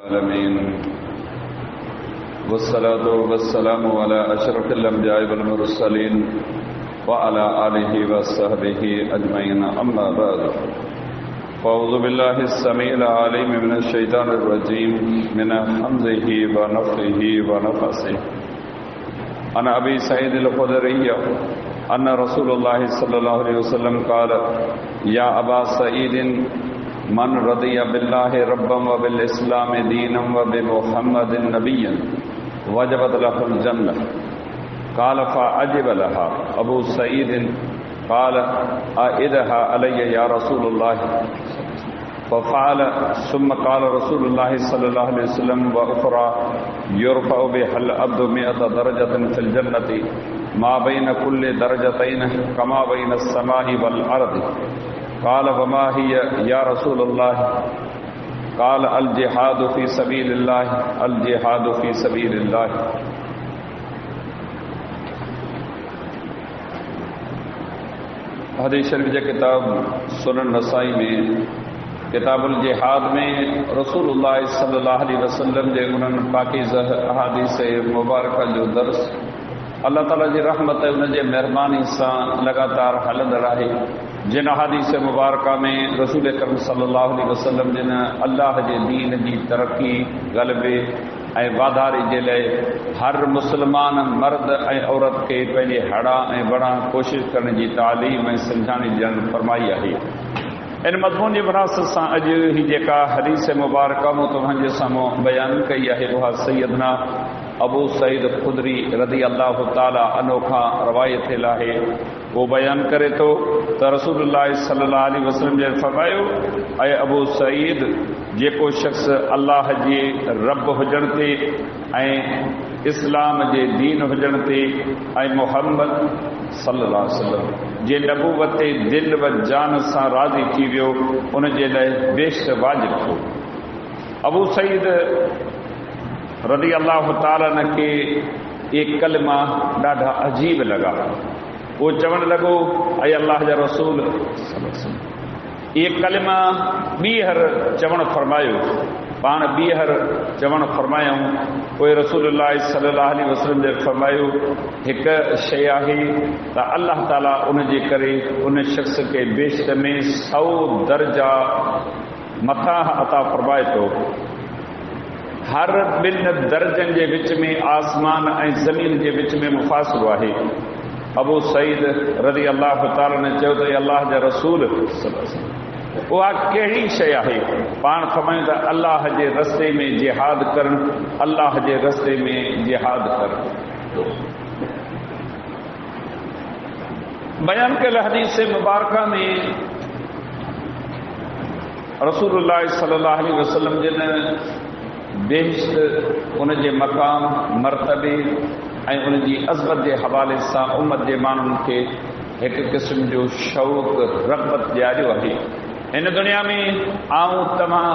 आमीन वस्सलातु वस्सलामु अला अशरफिल अंबिया'i वल मुरसलीन व अला आलिहि व सहबिहि अजमईन अम्मा बाद फ़अऊज़ु बिल्लाहिस समीइल अलीम मिनश शैतानिर रजीम मिन हम्ज़िहि व नफ़्ख़िहि व नफ़्सिहि अन अबी सईदिल ख़ुदरी अन्ना रसूलुल्लाहि सल्लल्लाहु अलैहि वसल्लम क़ाल या अबा सईदिन मन रदिया बिल्लाहि रब्बन व बिल इस्लाम दीनन व बि मुहम्मदिन नबिय्यन वजबत लहुल जन्नह क़ाल फ़अजिब लहा अबू सईदिन क़ाल अइदहा अलय्या या रसूलल्लाह फ़फ़अल सुम्मा क़ाल रसूलुल्लाह सल्लल्लाहु अलैहि वसल्लम व उख़रा युरफ़अु बिहल अब्दु मिअत दरजतिन फिल जन्नति मा बैन कुल्लि दरजतैन कमा बैन अस्समाइ वल अर्दि क़ाल वमा हिय या रसूलल्लाह क़ाल अल जिहादु फ़ी सबीलिल्लाह अल जिहादु फ़ी सबीलिल्लाह। हदीस शरीफ जे किताब सुनन नसाई में किताबुल जिहाद में रसूलुल्लाह सल्लल्लाहु अलैहि वसल्लम जे उन्हनि पाकीज़ह अहादीस मुबारका जो दर्स अल्लाह ताला जी रहमत उन जे महिरबानी सां लगातार हलंदड़ आहे। जिन अहादीस मुबारका में रसूल करीम सल्लल्लाहु अलैहि वसल्लम जिन अल्लाह जे दीन जी तरक़ी ग़लबे ऐं वाधारे जे लाइ हर मुस्लमान मर्द ऐं औरत खे पंहिंजे हड़ा ऐं बड़ा कोशिशि करण जी तालीम ऐं सम्झाणी ॾियणु फरमाई आहे। इन मज़मून जी विरासत सां अॼु ही जेका हदीस मुबारका मूं तव्हांजे साम्हूं बयानु कई आहे उहा सैयदना अबू सईद ख़ुदरी रज़ी अल्लाहु ताला अन्हु खां रवायत थियल आहे। वो बयानु करे थो त रसूलुल्लाह सल्लल्लाहु अलैहि वसल्लम जे फरमायो ऐं अबू सईद जेको शख़्स अल्लाह जे रब हुजण ते ऐं इस्लाम जे दीन हुजण ते ऐं मुहम्मद सल्लल्लाहु अलैहि वसल्लम जे नबूवत ते दिल व जान सां राज़ी थी वियो उन जे लाइ बेशक वाजिब थियो। अबू सईद रज़ी अल्लाह ताला खे ये कलमा ॾाढा अजीब लॻा। वो चवण लॻो ऐं अल्लाह जा रसूल ये कलमा ॿीहर चवण फरमायो। पाण ॿीहर चवण फरमायूं पोइ रसूलुल्लाह सल्लल्लाहु अलैहि वसल्लम जे फरमायो हिकु शइ आहे त अल्लाह ताला उन जे करे उन शख़्स खे बेशत में 100 दर्जा मथां अता फरमाए थो। हर ॿिनि दर्जनि जे विच में आसमान ऐं ज़मीन जे विच में मुफ़ासिलो आहे। अबू सईद रज़ी अल्लाह ताला ने चयो त अल्लाह जा रसूल उहा कहिड़ी शइ आहे? पाण फरमायूं त अल्लाह जे रस्ते में जिहाद करणु, अल्लाह जे रस्ते में जिहाद करणु। बयान कयल हदीस मुबारका में रसूलुल्लाह सल्लल्लाहु अलैहि वसल्लम जिन बेहिश्त उन जे मक़ाम मर्तबे ऐं उन जी अज़मत जे हवाले सां उम्मत जे माण्हुनि खे हिकु क़िस्म जो शौक़ रग़बत ॾियारियो आहे। हिन दुनिया में आऊं तव्हां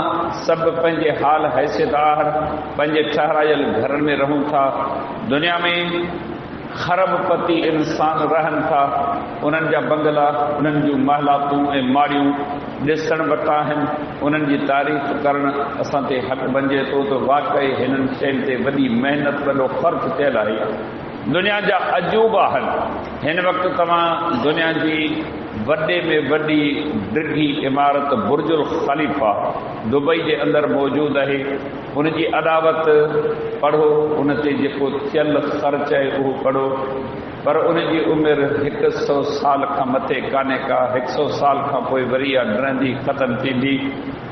सभु पंहिंजे हाल हैसियतदार पंहिंजे ठहरायल घरनि में रहूं था। दुनिया में खरबपति इंसान रहनि था। उन्हनि जा बंगला, उन्हनि जूं महलातूं ऐं माड़ियूं ॾिसण वटा आहिनि। उन्हनि जी तारीफ़ करणु असां ते हक़ बणिजे थो त वाक़ई हिननि शयुनि ते वॾी महिनत वॾो फ़र्क़ु थियल आहे। दुनिया जा अजूबा आहिनि। हिन वक़्तु तव्हां दुनिया जी वॾे में वॾी डिघी इमारत बुर्जुल ख़लीफ़ा दुबई जे अंदरि मौजूदु आहे। उन जी अदावत पढ़ो, उन ते जेको थियल ख़र्च आहे उहो पढ़ो, पर उन जी उमिरि 100 साल खां मथे कान्हे का। 100 साल खां पोइ वरी इहा ड्रंदी ख़तमु थींदी।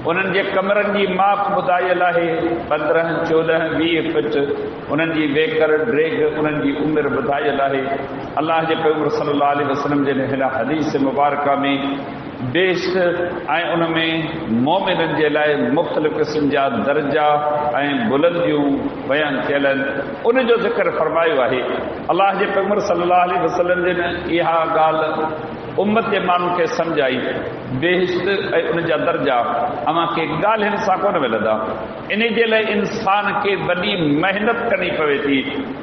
उन्हनि जे कमरनि जी माप ॿुधायल आहे 15, 14, 20 फुट। उन्हनि जी वेकर ड्रेग उन्हनि जी उमिरि ॿुधायल आहे। अल्लाह जे पैगंबर सल्लल्लाहु अलैहि वसल्लम जे हिन हदीस मुबारका में बेशक ऐं उन में मोमिननि जे लाइ मुख़्तलिफ़ क़िस्म जा दर्जा ऐं बुलंदियूं बयानु थियल आहिनि। उन जो ज़िक्र फरमायो आहे। अल्लाह जे पैगंबर सल्लल्लाहु अलैहि वसल्लम जे इहा ॻाल्हि उम्मत जे माण्हुनि खे सम्झाई। बेहिश्त ऐं उन जा दर्जा अव्हां खे ॻाल्हियुनि सां कोन मिलंदा। इन जे लाइ इंसान खे वॾी महिनत करणी पवे थी।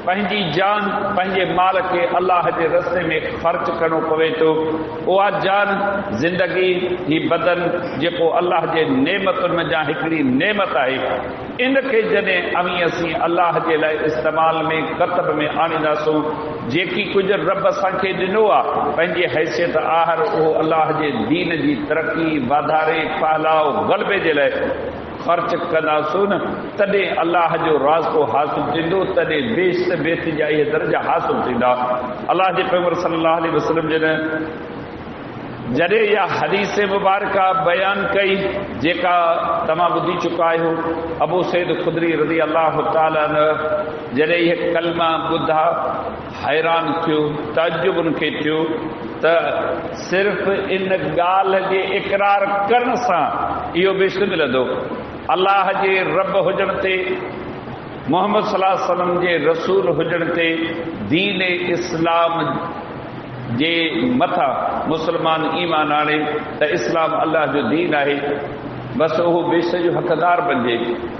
पंहिंजी जान पंहिंजे माल खे अल्लाह जे रस्ते में ख़र्च करणो पवे थो। उहा जान ज़िंदगी ही बदन जेको अल्लाह जे नेमतुनि में जा हिकिड़ी नेमत आहे, इनके जॾहिं अमी असीं अल्लाह जे लाइ इस्तेमाल में कतब में आणींदासूं, जेकी कुझु रब असांखे ॾिनो आहे पंहिंजी हैसियत आहर उहो अल्लाह जे दीन जी तरक़ी वाधारे फहिलाव ग़लबे जे लाइ ख़र्च कंदासूं न, तॾहिं अल्लाह जो रास्तो हासिल थींदो, तॾहिं बेश बेत जा इहे दर्जा हासिल थींदा। अल्लाह जे पैगंबर सल्लल्लाहु अलैहि वसल्लम जॾहिं इहा हदीस मुबारका बयान कई जेका तव्हां ॿुधी चुका आहियो, अबू सईद खुदरी रज़ी अल्लाह ताला जॾहिं इहे कलमा ॿुधा हैरान थियो, तअज्जुब उनखे थियो त सिर्फ़ इन ॻाल्हि जे इक़रार करण सां इहो बेश मिलंदो अल्लाह जे रब हुजण ते, मोहम्मद सल्लल्लाहु अलैहि वसल्लम जे रसूल हुजण ते, दीन इस्लाम जे मथां मुस्लमान ईमान आणे त इस्लाम अल्लाह जो दीन आहे, बस उहो बेश जो हक़दार बणिजे।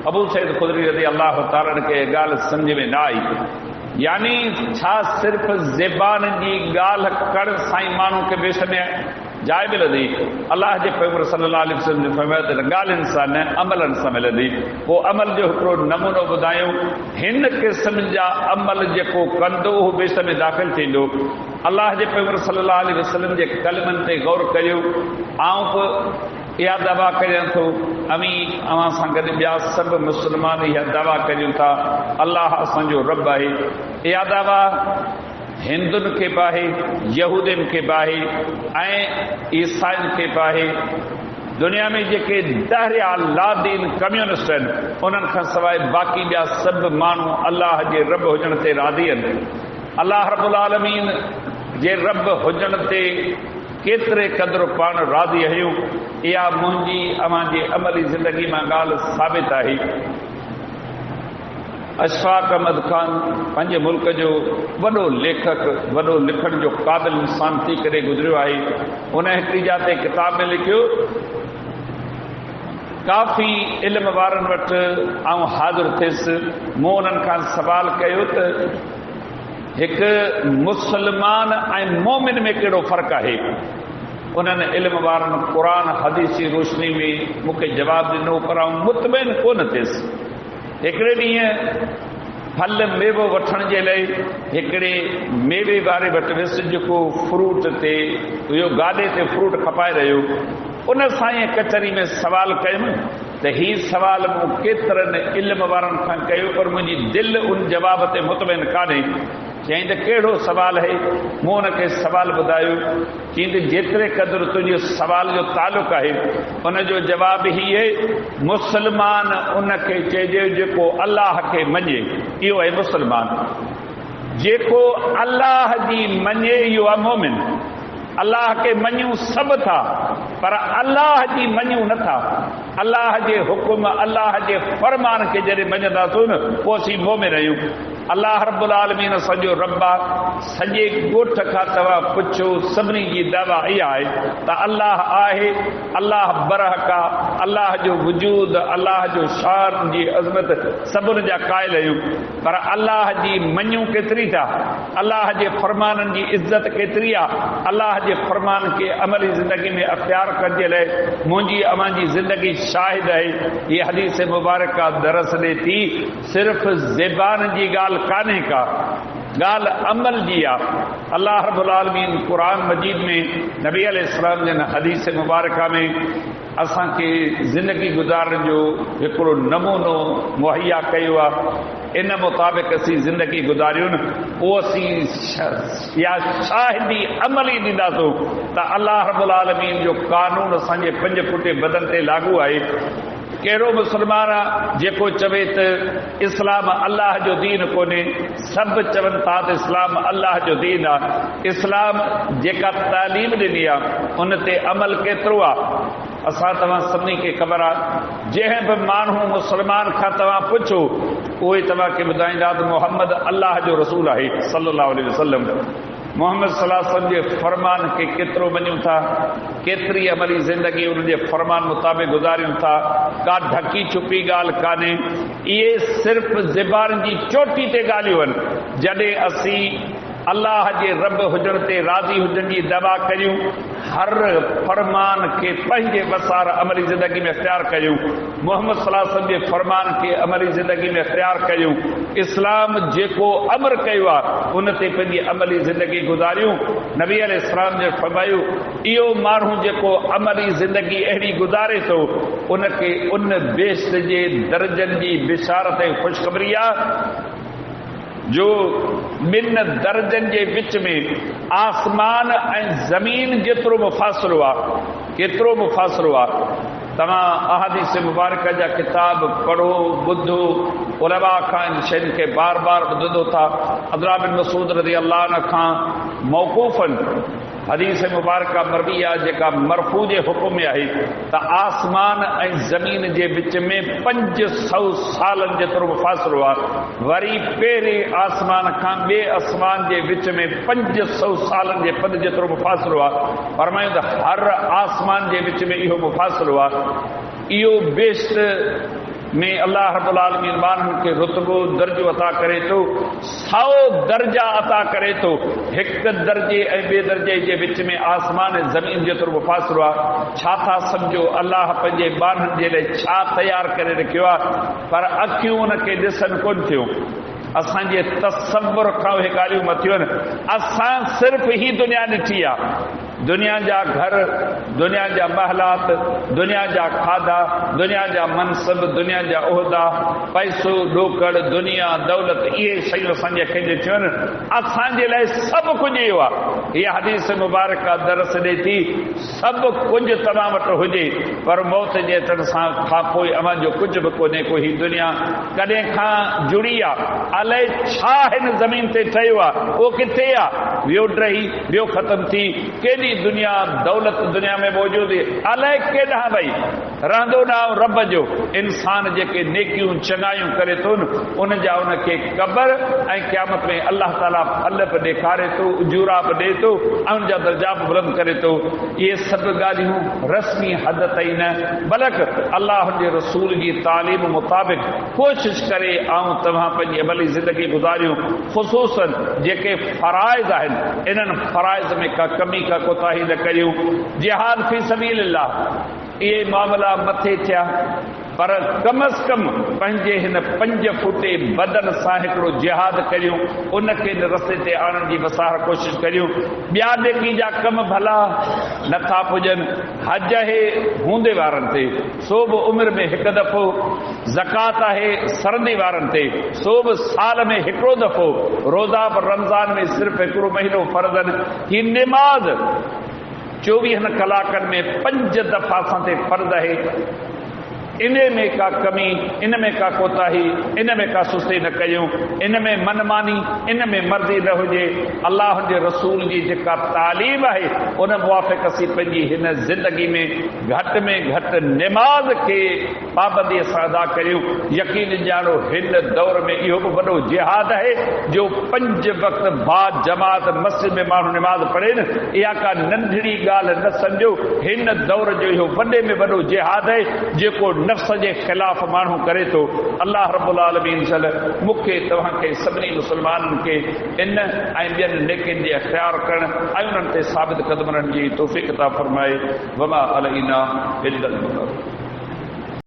अबू सईद खुदरी रज़ी अल्लाह ताला खे ॻाल्हि सम्झ में न आई, यानी छा सिर्फ़ ज़बान जी ॻाल्हि करण सां ई माण्हू खे बेश में जाइ मिलंदी? अल्लाह जे पैगंबर सल्लल्लाहु अलैहि वसल्लम ने फरमायो त ॻाल्हियुनि सां न अमलनि सां मिलंदी। पोइ अमल जो हिकिड़ो नमूनो ॿुधायूं, हिन क़िस्म जा अमल जेको कंदो उहो बेश में दाख़िल थींदो। अल्लाह जे पैगंबर सल्लल्लाहु अलैहि वसल्लम जे कलमनि ते गौर करियो। आऊं बि इहा दावा करियां थो, अमी अवां सां गॾु ॿिया सभु मुस्लमान इहा दावा करियूं था अल्लाह असांजो रब आहे। इहा दावा हिंदुनि खे बि आहे, यहूदियुनि खे बि आहे ऐं ईसाइनि खे बि आहे। दुनिया में जेके दहरिया लादीन कम्यूनिस्ट आहिनि उन्हनि खां सवाइ बाक़ी ॿिया सभु माण्हू अल्लाह जे रब हुजण ते राज़ी आहिनि। अल्लाह रब्बुल आलमीन जे रब हुजण ते केतिरे क़दुरु पाण राज़ी आहियूं, इहा मुंहिंजी अवां जी अमली ज़िंदगी मां ॻाल्हि साबित आहे। अशफाक अहमद ख़ान पंहिंजे मुल्क जो वॾो लेखक, वॾो लिखण जो क़ाबिल इंसान थी करे गुज़रियो आहे। उन हिकिड़ी जाते किताब में लिखियो, काफ़ी इल्म वारनि वटि आऊं हाज़िर थियुसि, मूं उन्हनि खां सवाल कयो त हिकु मुस्लमान ऐं मोमिन में कहिड़ो फ़र्क़ु आहे? उन्हनि इल्म वारनि क़ुरान हदीस जी रोशनी में मूंखे जवाबु ॾिनो, पर आऊं मुतमइन कोन थियुसि। हिकिड़े ॾींहुं फल मेवो वठण जे लाइ हिकिड़े मेवे वारे वटि वियुसि जेको फ्रूट ते इहो गाॾे ते फ्रूट खपाए रहियो। उन सां ई कचहरी में सवाल कयुमि त हीउ सवाल मूं केतिरनि इल्म वारनि खां कयो, पर मुंहिंजी दिलि उन जवाब ते मुतमइन कान्हे। चई त कहिड़ो सवाल आहे? मूं हुनखे सवाल ॿुधायो, चई त जेतिरे क़दुरु तुंहिंजे सवाल जो तालुक़ु आहे उनजो जवाबु हीउ आहे, मुस्लमान उनखे चइजे जेको अल्लाह खे मञे, इहो आहे मुस्लमान। जेको अल्लाह जी मञे इहो आहे मोमिन। अल्लाह खे मञूं सभु था, पर अल्लाह जी मञूं नथा। अल्लाह जे हुकुम, अल्लाह जे फरमान खे जॾहिं मञंदासूं न पोइ असीं मोमिन आहियूं। अल्लाह रब्बुल आलमीन असांजो रब आहे। सॼे ॻोठ खां तव्हां पुछो, सभिनी जी दावा इहा आहे त अल्लाह आहे, अल्लाह बरहक आहे, अल्लाह जो वजूद, अल्लाह जो शान जी अज़मत सभिनी जा क़ाइल आहियूं। पर अल्लाह जी मञूं केतिरी था? अल्लाह जे फरमाननि जी इज़त केतिरी आहे? अल्लाह जे फरमान खे अमली ज़िंदगी में अख़्तियार करण जे लाइ मुंहिंजी अवां जी ज़िंदगी शाहिद आहे। हीअ हदीस मुबारका दरस ॾे थी, सिर्फ़ ज़बान जी ॻाल्हि कान्हे का, ॻाल्हि अमल जी आहे। अल्लाह रब्बुल आलमीन क़ुरान मजीद में नबी अलैहिस्सलाम जन हदीस मुबारका में असांखे ज़िंदगी गुज़ारण जो हिकिड़ो नमूनो मुहैया कयो आहे। इन मुताबिक़ असीं ज़िंदगी गुज़ारियूं न, पोइ असीं या शाहिदी अमली ॾींदासूं त अल्लाह रब्बुल आलमीन जो कानून असांजे 5 फुटे बदन ते लागू आहे। कहिड़ो मुस्लमान आहे जेको चवे त इस्लाम अल्लाह जो दीन कोन्हे? सभु चवनि था त इस्लाम अल्लाह जो दीन आहे। इस्लाम जेका तालीम ॾिनी आहे उन ते अमल केतिरो आहे? असां तव्हां सभिनी खे ख़बर आहे, जंहिं बि माण्हू मुस्लमान खां तव्हां पुछो उहे तव्हांखे ॿुधाईंदा त मोहम्मद अल्लाह जो रसूल आहे सल्लल्लाहु अलैहि वसल्लम। मोहम्मद सल्लल्लाहु अलैहि वसल्लम जे फरमान खे केतिरो मञूं था, केतिरी अमली ज़िंदगी उन जे फरमान मुताबिक़ गुज़ारियूं था, का ढकी छुपी ॻाल्हि कान्हे। इहे सिर्फ़ ज़बान जी चोटी ते ॻाल्हियूं आहिनि। जॾहिं असीं अल्लाह जे रब हुजण ते राज़ी हुजण जी दवा करियूं, हर फरमान के पंहिंजे वसार अमली ज़िंदगी में इख्तियार करियूं, मोहम्मद सल्लल्लाहु अलैहि वसल्लम जे फरमान के अमली ज़िंदगी में इख्तियार करियूं, इस्लाम जेको अमर कयो आहे उन ते पंहिंजी अमली ज़िंदगी गुज़ारियूं। नबी अलैहिस्सलाम जे फरमायो, इहो माण्हू जेको अमली ज़िंदगी अहिड़ी गुज़ारे थो उनखे उन बेश्त जे दर्जनि जी बिशारत ऐं ख़ुशख़बरी आहे जो ॿिन दर्जनि जे विच में आसमान ऐं ज़मीन जेतिरो मुफ़ासिलो आहे, केतिरो मुफ़ासिलो आहे। तव्हां अहादीस मुबारक जा किताब पढ़ो, ॿुधो, उलमा खां इन शयुनि खे बार बार ॿुधंदो था। अब्दुल्लाह बिन मसूद रज़ी अल्लाह अन्हु खां मौक़ूफ़न हदीस मुबारक मरवी आहे जेका मरफू जे हुकुम में आहे त आसमान ऐं ज़मीन जे विच में 500 सालनि जेतिरो मुफ़ासिलो आहे। वरी पहिरें आसमान खां ॿिए आसमान जे विच में 500 सालनि जे पद जेतिरो मुफ़ासिलो आहे। फरमायो त हर आसमान जे विच में इहो मुफ़ासिलो आहे। इहो बेश्त में अल्लाह रब्बुल आलमीन माण्हुनि खे रुतबो दर्जो अता करे थो, 100 दर्जा अता करे थो। हिकु दर्जे ऐं ॿिए दर्जे जे विच में आसमान ऐं ज़मीन जेतिरो मुफ़ासिलो आहे। छा था सम्झो अल्लाह पंहिंजे माण्हुनि जे लाइ छा तयारु करे रखियो आहे, पर अखियूं उनखे ॾिसनि कोन थियूं। असांजे तसव्वुर खां उहे ॻाल्हियूं मथियूं आहिनि। असां सिर्फ़ ई दुनिया ॾिठी आहे, दुनिया जा घर, दुनिया जा महलात, दुनिया जा खाधा, दुनिया जा मनसब, दुनिया जा उहिदा, पैसो ॾोकड़, दुनिया दौलत, इहे शयूं असांजे अखियुनि ॾिठियूं आहिनि। असांजे लाइ सभु कुझु इहो आहे। इहा हदीस मुबारक दरस ॾे थी सभु कुझु तव्हां वटि हुजे पर मौत जे अचण सां खां पोइ अव्हां जो कुझु बि कोन्हे को। ही दुनिया कॾहिं खां जुड़ी आहे, अलाए छा हिन ज़मीन ते ठहियो आहे, उहो किथे आहे, वियो टही, वियो ख़तमु थी। केॾी दुनिया दौलत दुनिया में मौजूद, अलाए केॾांहुं भई रहंदो न रब जो। इंसान जेके नेकियूं चङायूं करे थो न उन जा उनखे क़बर ऐं क़यामत में अल्लाह ताला फल बि ॾेखारे थो, उजूरा बि ॾे थो ऐं उनजा दर्जा बि बुलंद करे थो। इहे सभु ॻाल्हियूं रस्मी हद ताईं न, बल्कि अल्लाह जे रसूल जी तालीम मुताबिक़ कोशिश करे ऐं तव्हां पंहिंजी अमली ज़िंदगी गुज़ारियूं। ख़ुसूसन जेके फ़राइज़ आहिनि इन्हनि फ़राइज़ में का कमी का कोताही न करियूं। जिहाद फी सबीलिल्लाह इहे मामला मथे थिया, पर कम अज़ कम पंहिंजे हिन 5 फुटे बदन सां हिकिड़ो जिहाद करियूं, उनखे हिन रस्ते ते आणण जी वसार कोशिश करियूं। ॿिया नेकी जा कम भला नथा पुॼनि, हज आहे हूंदे वारनि ते, सो बि उमिरि में हिकु दफ़ो, ज़कात आहे सरंदी वारनि ते, सो बि साल में हिकिड़ो दफ़ो, रोज़ा बि रमज़ान में सिर्फ़ु हिकिड़ो महीनो फर्ज़ आहिनि। ही निमाज़ 24 कलाकनि में 5 दफ़ा असां ते फर्ज़ आहे। इन में का कमी, इन में का कोताही, इन में का सुस्ती न कयूं, इन में मनमानी, इन में मर्ज़ी न हुजे। अल्लाह जे रसूल जी जेका तालीम आहे उन मुवाफ़िक़ असीं पंहिंजी हिन ज़िंदगी में घटि निमाज़ खे पाबंदीअ सां अदा करियूं। यकीन ॼाणो हिन दौर में इहो बि वॾो जिहाद आहे जो 5 वक़्त बाद जमात मस्जिद में माण्हू निमाज़ पढ़े न, इहा का नंढड़ी ॻाल्हि न सम्झो। हिन दौर जो इहो वॾे में वॾो जिहाद आहे जेको नफ़्स जे ख़िलाफ़ माण्हू करे थो। अल्लाह रब्बुल आलमीन जल मूंखे तव्हांखे सभिनी मुस्लमाननि खे इन ऐं ॿियनि नेकियुनि जे इख़्तियार करण ऐं उन्हनि ते साबित क़दम रहण जी तौफ़ीक़ अता फ़रमाए। वमा अलैना इल्लल बलाग।